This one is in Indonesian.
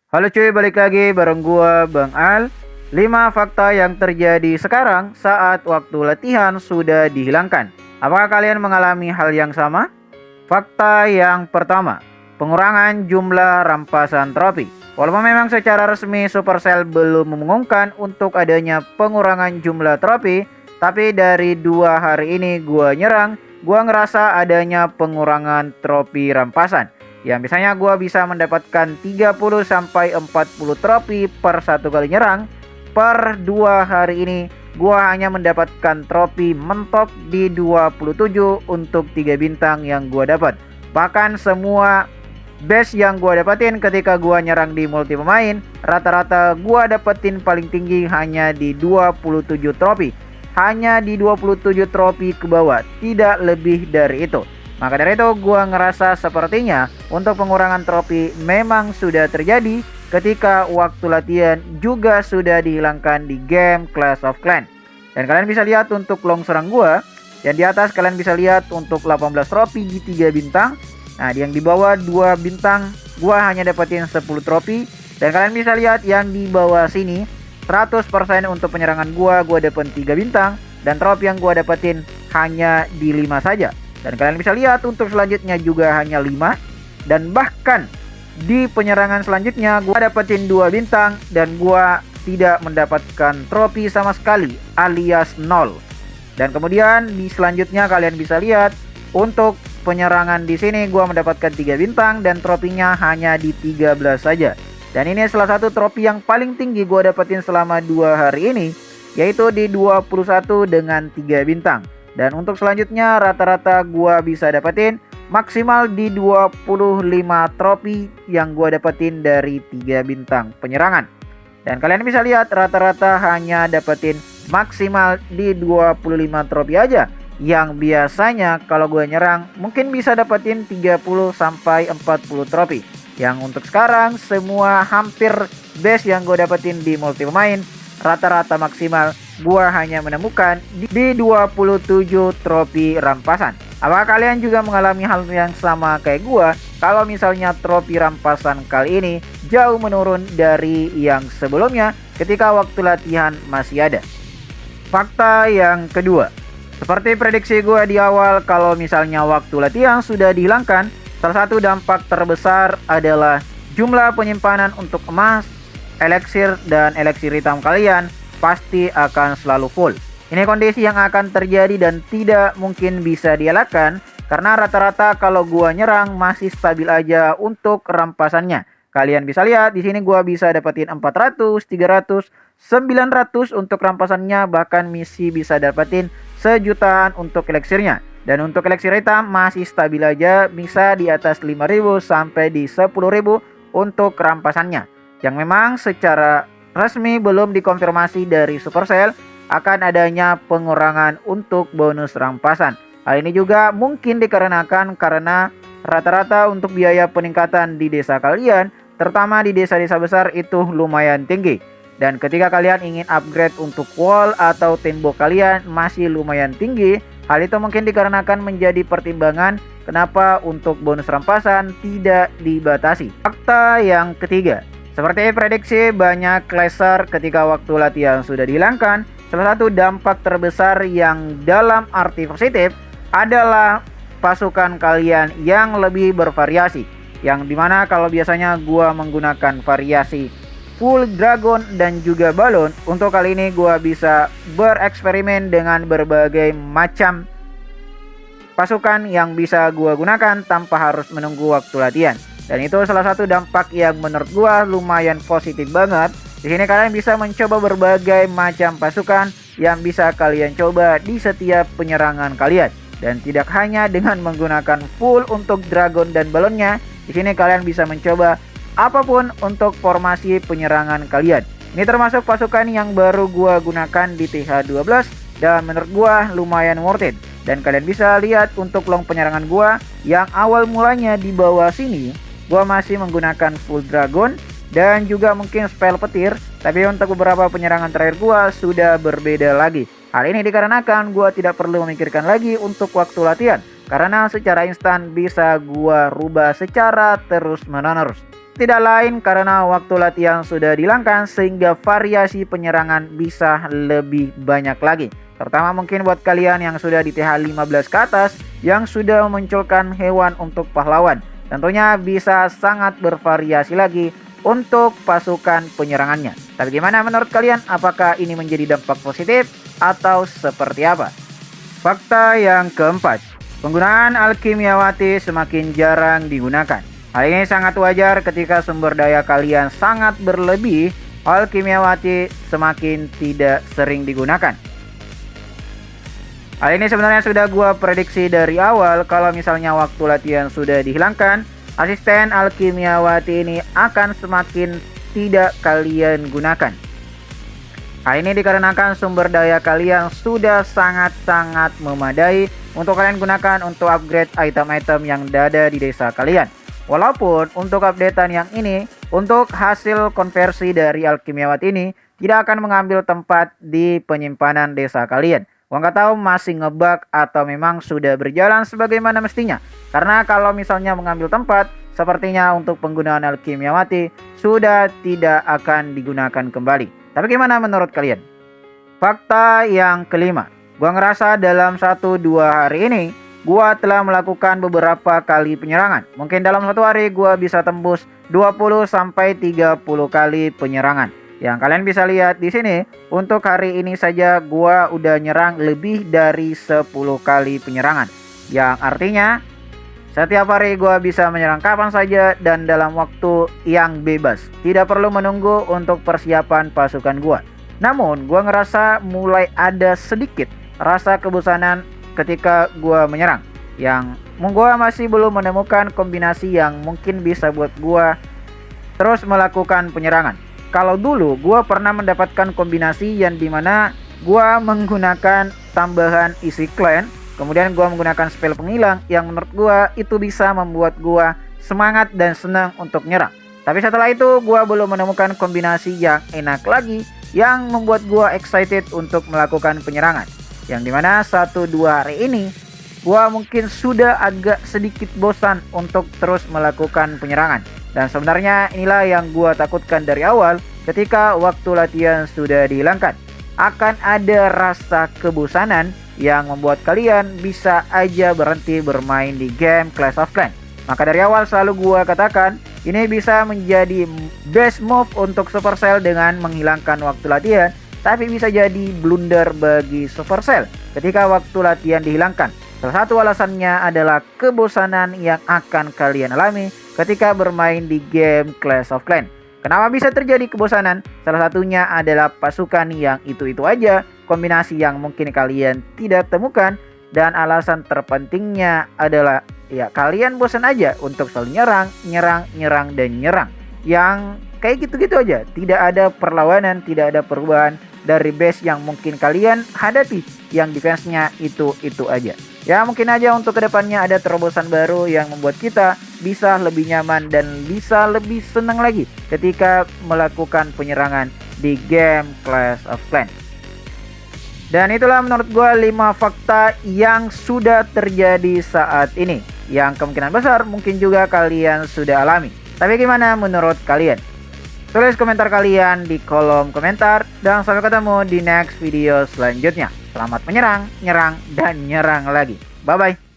Halo cuy, balik lagi bareng gua Bang Al. 5 fakta yang terjadi sekarang saat waktu latihan sudah dihilangkan. Apakah kalian mengalami hal yang sama? Fakta yang pertama, pengurangan jumlah rampasan trofi. Walaupun memang secara resmi Supercell belum mengumumkan untuk adanya pengurangan jumlah trofi, tapi dari 2 hari ini gua nyerang, gua ngerasa adanya pengurangan trofi rampasan. Yang biasanya gua bisa mendapatkan 30 sampai 40 trofi per satu kali nyerang. Per 2 hari ini gua hanya mendapatkan trofi mentok di 27 untuk 3 bintang yang gua dapat. Bahkan semua base yang gua dapetin ketika gua nyerang di multi pemain, rata-rata gua dapetin paling tinggi hanya di 27 trofi. Hanya di 27 trofi ke bawah, tidak lebih dari itu. Maka dari itu gua ngerasa sepertinya untuk pengurangan trofi memang sudah terjadi ketika waktu latihan juga sudah dihilangkan di game Clash of Clans. Dan kalian bisa lihat untuk long serang gua, yang di atas kalian bisa lihat untuk 18 trofi di 3 bintang. Nah, yang di bawah 2 bintang gua hanya dapetin 10 trofi. Dan kalian bisa lihat yang di bawah sini 100% untuk penyerangan gua dapetin 3 bintang, dan trofi yang gua dapetin hanya di 5 saja. Dan kalian bisa lihat untuk selanjutnya juga hanya 5. Dan bahkan di penyerangan selanjutnya gua dapetin 2 bintang dan gua tidak mendapatkan trofi sama sekali, alias 0. Dan kemudian di selanjutnya kalian bisa lihat untuk penyerangan di sini gua mendapatkan 3 bintang dan trofinya hanya di 13 saja. Dan ini salah satu trofi yang paling tinggi gua dapetin selama 2 hari ini, yaitu di 21 dengan 3 bintang. Dan untuk selanjutnya rata-rata gua bisa dapetin maksimal di 25 trofi yang gua dapetin dari 3 bintang penyerangan. Dan kalian bisa lihat rata-rata hanya dapetin maksimal di 25 trofi aja, yang biasanya kalau gua nyerang mungkin bisa dapetin 30 sampai 40 trofi. Yang untuk sekarang semua hampir base yang gua dapetin di multi pemain rata-rata maksimal gua hanya menemukan di 27 trofi rampasan. Apakah kalian juga mengalami hal yang sama kayak gua? Kalau misalnya trofi rampasan kali ini jauh menurun dari yang sebelumnya ketika waktu latihan masih ada. Fakta yang kedua, seperti prediksi gua di awal, kalau misalnya waktu latihan sudah dihilangkan, salah satu dampak terbesar adalah jumlah penyimpanan untuk emas, eliksir, dan eliksir hitam kalian pasti akan selalu full. Ini kondisi yang akan terjadi dan tidak mungkin bisa dielakkan karena rata-rata kalau gua nyerang masih stabil aja untuk rampasannya. Kalian bisa lihat di sini gua bisa dapetin 400, 300, 900 untuk rampasannya, bahkan misi bisa dapetin sejutaan untuk eliksirnya. Dan untuk eliksir hitam masih stabil aja, bisa di atas 5.000 sampai di 10.000 untuk rampasannya. Yang memang secara resmi belum dikonfirmasi dari Supercell akan adanya pengurangan untuk bonus rampasan. Hal ini juga mungkin dikarenakan karena rata-rata untuk biaya peningkatan di desa kalian, terutama di desa-desa besar, itu lumayan tinggi. Dan ketika kalian ingin upgrade untuk wall atau tembok kalian masih lumayan tinggi, hal itu mungkin dikarenakan menjadi pertimbangan kenapa untuk bonus rampasan tidak dibatasi. Fakta yang ketiga, seperti prediksi banyak clasher ketika waktu latihan sudah dihilangkan, salah satu dampak terbesar yang dalam arti positif adalah pasukan kalian yang lebih bervariasi. Yang dimana kalau biasanya gua menggunakan variasi full dragon dan juga balon, untuk kali ini gua bisa bereksperimen dengan berbagai macam pasukan yang bisa gua gunakan tanpa harus menunggu waktu latihan. Dan itu salah satu dampak yang menurut gua lumayan positif banget. Di sini kalian bisa mencoba berbagai macam pasukan yang bisa kalian coba di setiap penyerangan kalian. Dan tidak hanya dengan menggunakan full untuk dragon dan balonnya, di sini kalian bisa mencoba apapun untuk formasi penyerangan kalian. Ini termasuk pasukan yang baru gua gunakan di TH12 dan menurut gua lumayan worth it. Dan kalian bisa lihat untuk long penyerangan gua yang awal mulanya di bawah sini, gua masih menggunakan full dragon dan juga mungkin spell petir, tapi untuk beberapa penyerangan terakhir gua sudah berbeda lagi. Hal ini dikarenakan gua tidak perlu memikirkan lagi untuk waktu latihan, karena secara instan bisa gua rubah secara terus menerus. tidak lain karena waktu latihan sudah dihilangkan sehingga variasi penyerangan bisa lebih banyak lagi. Terutama mungkin buat kalian yang sudah di TH 15 ke atas yang sudah memunculkan hewan untuk pahlawan. Tentunya bisa sangat bervariasi lagi untuk pasukan penyerangannya. Tapi gimana menurut kalian? Apakah ini menjadi dampak positif atau seperti apa? Fakta yang keempat, penggunaan alkimiawati semakin jarang digunakan. Hal ini sangat wajar ketika sumber daya kalian sangat berlebih, alkimiawati semakin tidak sering digunakan. Hal ini sebenarnya sudah gua prediksi dari awal kalau misalnya waktu latihan sudah dihilangkan, asisten alkimiawati ini akan semakin tidak kalian gunakan. Hal ini dikarenakan sumber daya kalian sudah sangat-sangat memadai untuk kalian gunakan untuk upgrade item-item yang ada di desa kalian. Walaupun untuk updatean yang ini, untuk hasil konversi dari alkimiawati ini tidak akan mengambil tempat di penyimpanan desa kalian. Gua nggak tahu masih ngebug atau memang sudah berjalan sebagaimana mestinya. Karena kalau misalnya mengambil tempat, sepertinya untuk penggunaan alkimiawati sudah tidak akan digunakan kembali. Tapi gimana menurut kalian? Fakta yang kelima, gua ngerasa dalam 1-2 hari ini gua telah melakukan beberapa kali penyerangan. Mungkin dalam satu hari gua bisa tembus 20-30 kali penyerangan. Yang kalian bisa lihat di sini, untuk hari ini saja gua udah nyerang lebih dari 10 kali penyerangan. Yang artinya setiap hari gua bisa menyerang kapan saja dan dalam waktu yang bebas. Tidak perlu menunggu untuk persiapan pasukan gua. Namun gua ngerasa mulai ada sedikit rasa kebosanan ketika gua menyerang, yang gua masih belum menemukan kombinasi yang mungkin bisa buat gua terus melakukan penyerangan. Kalau dulu gua pernah mendapatkan kombinasi yang dimana gua menggunakan tambahan isi clan, kemudian gua menggunakan spell penghilang yang menurut gua itu bisa membuat gua semangat dan senang untuk nyerang. Tapi setelah itu gua belum menemukan kombinasi yang enak lagi yang membuat gua excited untuk melakukan penyerangan. Yang dimana 1-2 hari ini gua mungkin sudah agak sedikit bosan untuk terus melakukan penyerangan. Dan sebenarnya inilah yang gua takutkan dari awal ketika waktu latihan sudah dihilangkan. Akan ada rasa kebosanan yang membuat kalian bisa aja berhenti bermain di game Clash of Clans. Maka dari awal selalu gua katakan ini bisa menjadi best move untuk Supercell dengan menghilangkan waktu latihan. Tapi bisa jadi blunder bagi Supercell ketika waktu latihan dihilangkan. Salah satu alasannya adalah kebosanan yang akan kalian alami ketika bermain di game Clash of Clans. Kenapa bisa terjadi kebosanan? Salah satunya adalah pasukan yang itu-itu aja, kombinasi yang mungkin kalian tidak temukan, dan alasan terpentingnya adalah ya kalian bosan aja untuk selalu nyerang, dan nyerang. Yang kayak gitu-gitu aja, tidak ada perlawanan, tidak ada perubahan dari base yang mungkin kalian hadapi, yang defense-nya itu aja. Ya mungkin aja untuk kedepannya ada terobosan baru yang membuat kita bisa lebih nyaman dan bisa lebih senang lagi ketika melakukan penyerangan di game Clash of Clans. Dan itulah menurut gue 5 fakta yang sudah terjadi saat ini, yang kemungkinan besar mungkin juga kalian sudah alami. Tapi gimana menurut kalian? Tulis komentar kalian di kolom komentar, dan sampai ketemu di next video selanjutnya. Selamat menyerang, nyerang, dan nyerang lagi. Bye-bye.